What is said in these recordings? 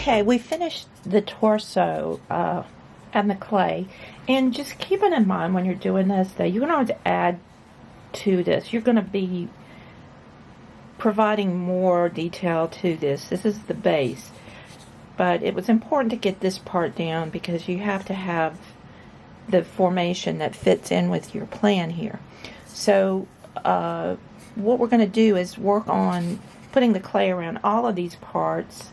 Okay, we finished the torso and the clay, and just keeping in mind when you're doing this that you're going to add to this. You're going to be providing more detail to this. This is the base, but it was important to get this part down because you have to have the formation that fits in with your plan here. So what we're going to do is work on putting the clay around all of these parts,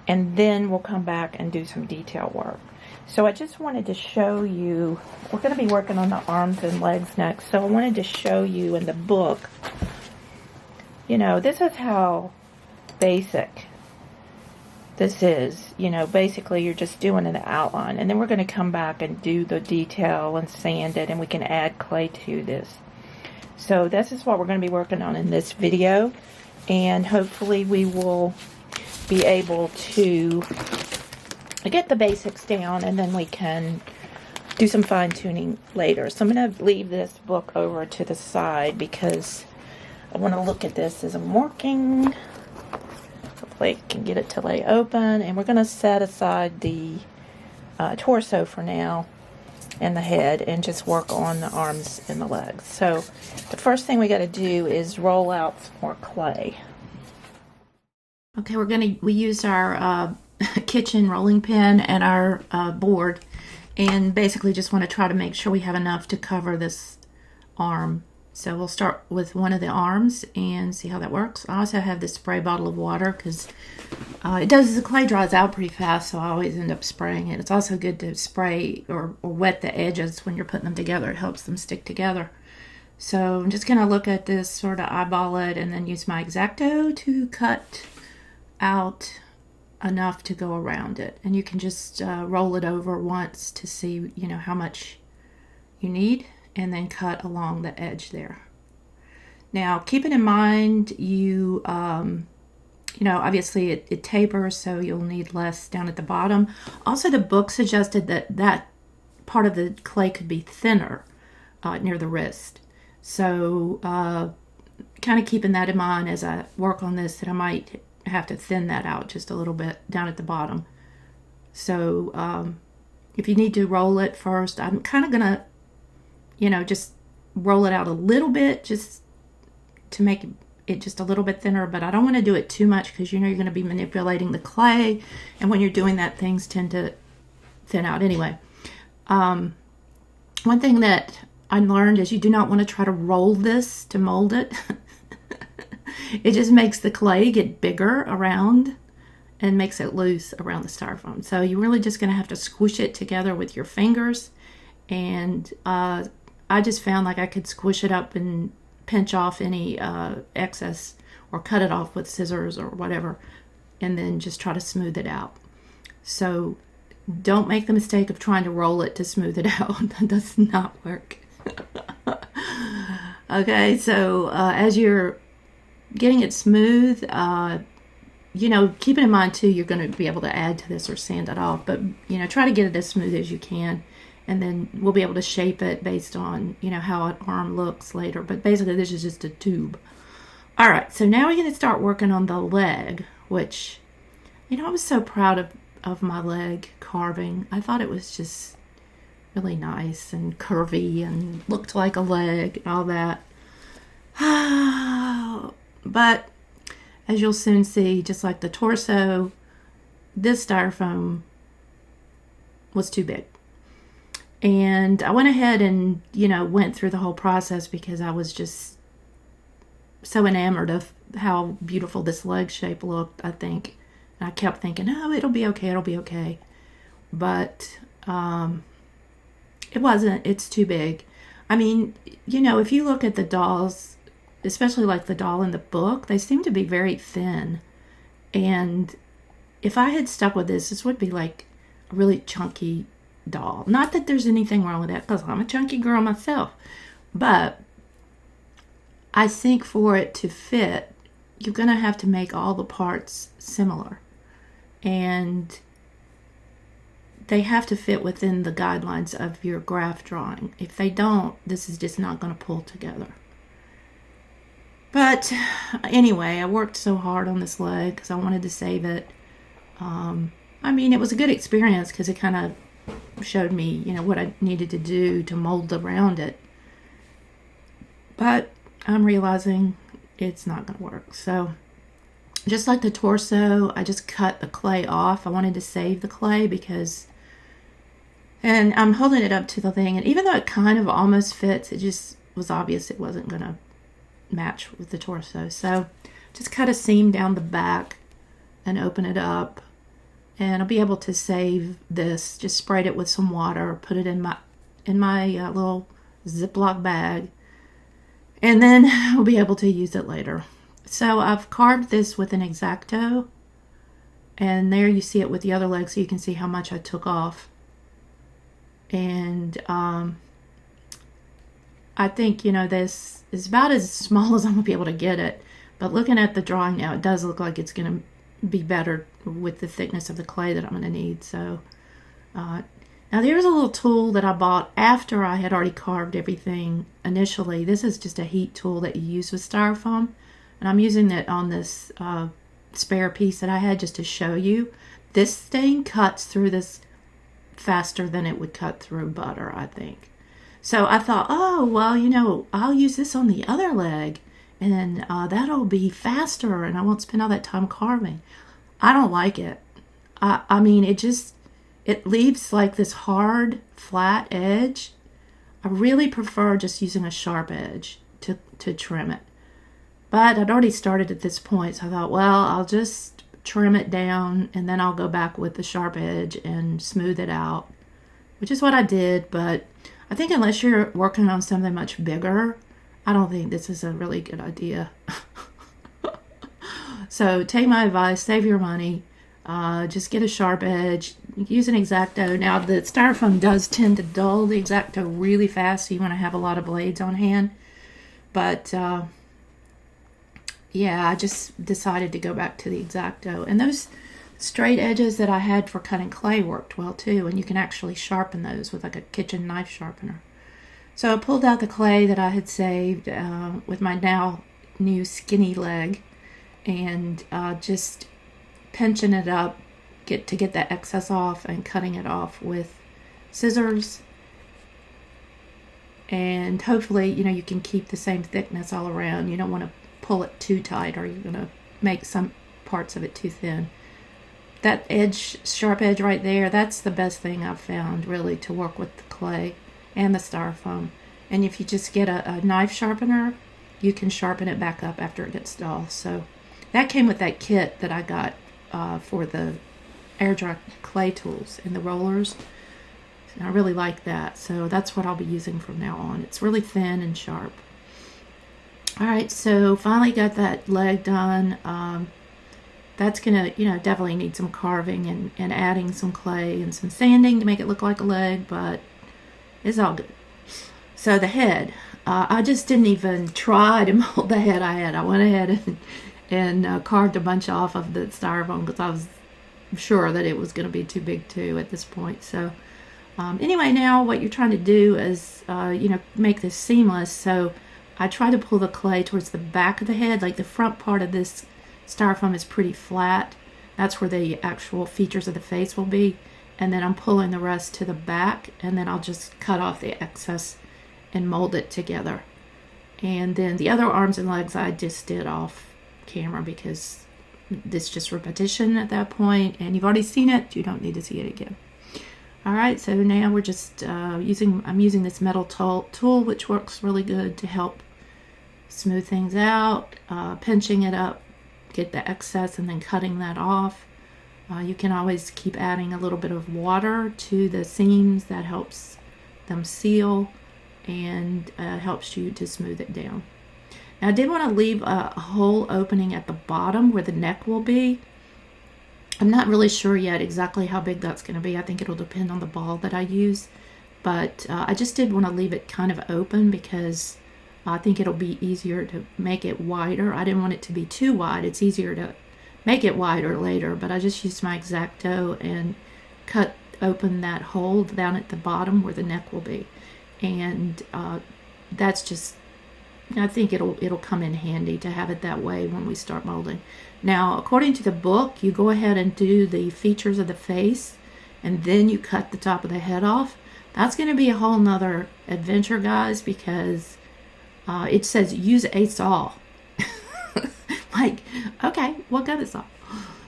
and then we'll come back and do some detail work. So I just wanted to show you, we're going to be working on the arms and legs next, so I wanted to show you in the book, you know, this is how basic this is. You know, basically you're just doing an outline, and then we're going to come back and do the detail and sand it, and we can add clay to this. So this is what we're going to be working on in this video, and hopefully we will be able to get the basics down, and then we can do some fine-tuning later. So I'm going to leave this book over to the side because I want to look at this as I'm working. Hopefully I can get it to lay open, and we're going to set aside the torso for now and the head and just work on the arms and the legs. So the first thing we got to do is roll out some more clay. Okay, we used our kitchen rolling pin and our board, and basically just want to try to make sure we have enough to cover this arm. So we'll start with one of the arms and see how that works. I also have this spray bottle of water because the clay dries out pretty fast, so I always end up spraying it. It's also good to spray or wet the edges when you're putting them together. It helps them stick together. So I'm just going to look at this, sort of eyeball it, and then use my X-Acto to cut out enough to go around it. And you can just roll it over once to see, you know, how much you need, and then cut along the edge there. Now, keeping in mind, you know, obviously it tapers, so you'll need less down at the bottom. Also, the book suggested that part of the clay could be thinner near the wrist. So kind of keeping that in mind as I work on this, that I might have to thin that out just a little bit down at the bottom. So if you need to roll it first, I'm kind of gonna, you know, just roll it out a little bit just to make it just a little bit thinner, but I don't want to do it too much because, you know, you're going to be manipulating the clay, and when you're doing that, things tend to thin out anyway. One thing that I learned is you do not want to try to roll this to mold it. It just makes the clay get bigger around and makes it loose around the styrofoam. So you're really just going to have to squish it together with your fingers. And I just found like I could squish it up and pinch off any excess, or cut it off with scissors or whatever, and then just try to smooth it out. So don't make the mistake of trying to roll it to smooth it out. That does not work. Okay, so as you're getting it smooth, you know, keeping in mind too, you're going to be able to add to this or sand it off, but, you know, try to get it as smooth as you can, and then we'll be able to shape it based on, you know, how an arm looks later. But basically this is just a tube. All right, so now we're going to start working on the leg, which, you know, I was so proud of my leg carving. I thought it was just really nice and curvy and looked like a leg and all that. But as you'll soon see, just like the torso, this styrofoam was too big. And I went ahead and, you know, went through the whole process because I was just so enamored of how beautiful this leg shape looked, I think. And I kept thinking, oh, it'll be okay, it'll be okay. But it wasn't. It's too big. I mean, you know, if you look at the dolls, especially like the doll in the book, they seem to be very thin. And if I had stuck with this would be like a really chunky doll. Not that there's anything wrong with that, because I'm a chunky girl myself. But I think for it to fit, you're going to have to make all the parts similar. And they have to fit within the guidelines of your graph drawing. If they don't, this is just not going to pull together. But anyway, I worked so hard on this leg because I wanted to save it. I mean, it was a good experience because it kind of showed me, what I needed to do to mold around it. But I'm realizing it's not going to work. So just like the torso, I just cut the clay off. I wanted to save the clay and I'm holding it up to the thing, and even though it kind of almost fits, it just was obvious it wasn't going to match with the torso. So just cut a seam down the back and open it up, and I'll be able to save this. Just sprayed it with some water, put it in my little Ziploc bag, and then I'll be able to use it later. So I've carved this with an X-Acto, and there you see it with the other leg, so you can see how much I took off. And I think, this is about as small as I'm going to be able to get it. But looking at the drawing now, it does look like it's going to be better with the thickness of the clay that I'm going to need. So now there's a little tool that I bought after I had already carved everything initially. This is just a heat tool that you use with styrofoam. And I'm using it on this spare piece that I had just to show you. This thing cuts through this faster than it would cut through butter, I think. So I thought, oh, well, I'll use this on the other leg, and that'll be faster, and I won't spend all that time carving. I don't like it. I mean, it leaves like this hard, flat edge. I really prefer just using a sharp edge to trim it. But I'd already started at this point, so I thought, well, I'll just trim it down, and then I'll go back with the sharp edge and smooth it out, which is what I did. But I think unless you're working on something much bigger, I don't think this is a really good idea. So take my advice, save your money, just get a sharp edge, use an X-Acto. Now the styrofoam does tend to dull the X-Acto really fast, so you want to have a lot of blades on hand. But yeah, I just decided to go back to the X-Acto. And those straight edges that I had for cutting clay worked well too, and you can actually sharpen those with like a kitchen knife sharpener. So I pulled out the clay that I had saved with my now new skinny leg, and just pinching it up to get that excess off, and cutting it off with scissors. And hopefully, you can keep the same thickness all around. You don't want to pull it too tight, or you're going to make some parts of it too thin. That edge, sharp edge right there, that's the best thing I've found really to work with the clay and the styrofoam. And if you just get a knife sharpener, you can sharpen it back up after it gets dull. So that came with that kit that I got for the air dry clay tools and the rollers. And I really like that. So that's what I'll be using from now on. It's really thin and sharp. All right, so finally got that leg done. That's gonna, definitely need some carving and adding some clay and some sanding to make it look like a leg, but it's all good. So the head, I just didn't even try to mold the head I had. I went ahead and carved a bunch off of the styrofoam because I was sure that it was going to be too big too at this point. So anyway, now what you're trying to do is, make this seamless. So I try to pull the clay towards the back of the head, like the front part of this styrofoam is pretty flat. That's where the actual features of the face will be. And then I'm pulling the rest to the back, and then I'll just cut off the excess and mold it together. And then the other arms and legs I just did off camera because it's just repetition at that point, and you've already seen it. You don't need to see it again. All right, so now we're just I'm using this metal tool, which works really good to help smooth things out, pinching it up, get the excess, and then cutting that off. You can always keep adding a little bit of water to the seams. That helps them seal and helps you to smooth it down. Now I did want to leave a hole opening at the bottom where the neck will be. I'm not really sure yet exactly how big that's going to be. I think it'll depend on the ball that I use. But I just did want to leave it kind of open because I think it'll be easier to make it wider. I didn't want it to be too wide. It's easier to make it wider later, but I just used my X-Acto and cut open that hole down at the bottom where the neck will be. And that's just I think it'll come in handy to have it that way when we start molding. Now, according to the book, you go ahead and do the features of the face, and then you cut the top of the head off. That's going to be a whole nother adventure, guys, because it says use a saw. Like, okay, what kind of saw?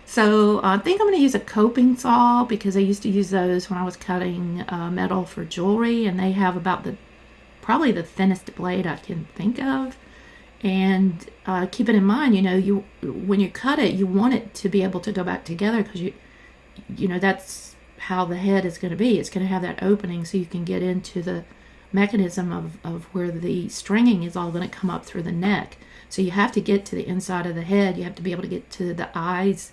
So I think I'm going to use a coping saw, because I used to use those when I was cutting metal for jewelry, and they have about probably the thinnest blade I can think of. And keep it in mind, when you cut it, you want it to be able to go back together, because that's how the head is going to be. It's going to have that opening so you can get into the mechanism of where the stringing is all going to come up through the neck. So you have to get to the inside of the head. You have to be able to get to the eyes,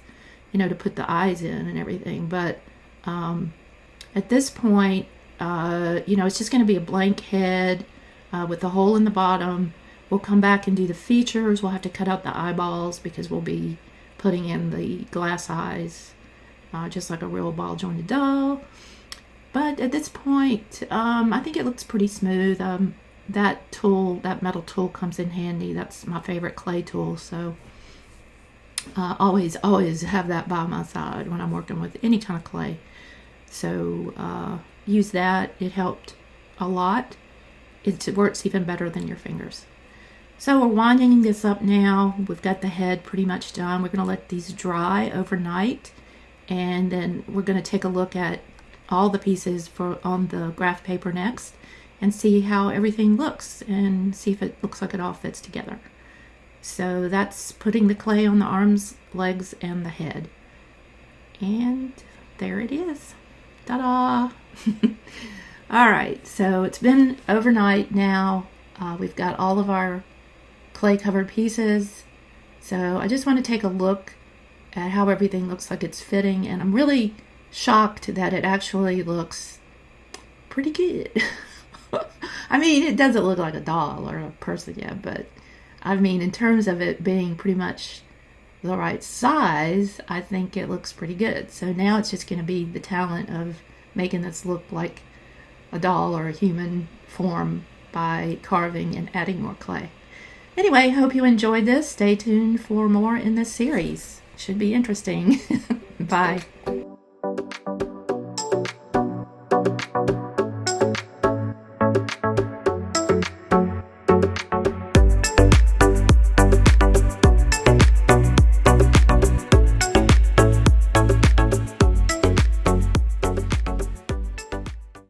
to put the eyes in and everything. But at this point, it's just going to be a blank head with a hole in the bottom. We'll come back and do the features. We'll have to cut out the eyeballs, because we'll be putting in the glass eyes, just like a real ball jointed doll. But at this point, I think it looks pretty smooth. That metal tool comes in handy. That's my favorite clay tool, so always have that by my side when I'm working with any kind of clay. So use that. It helped a lot. It works even better than your fingers. So we're winding this up now. We've got the head pretty much done. We're going to let these dry overnight, and then we're going to take a look at all the pieces on the graph paper next, and see how everything looks, and see if it looks like it all fits together. So that's putting the clay on the arms, legs, and the head. And there it is. Ta-da! Alright, so it's been overnight now. We've got all of our clay covered pieces. So I just want to take a look at how everything looks like it's fitting, and I'm really shocked that it actually looks pretty good. I mean, it doesn't look like a doll or a person yet, but I mean, in terms of it being pretty much the right size, I think it looks pretty good. So now it's just going to be the talent of making this look like a doll or a human form by carving and adding more clay. Anyway, hope you enjoyed this. Stay tuned for more in this series. Should be interesting. Bye.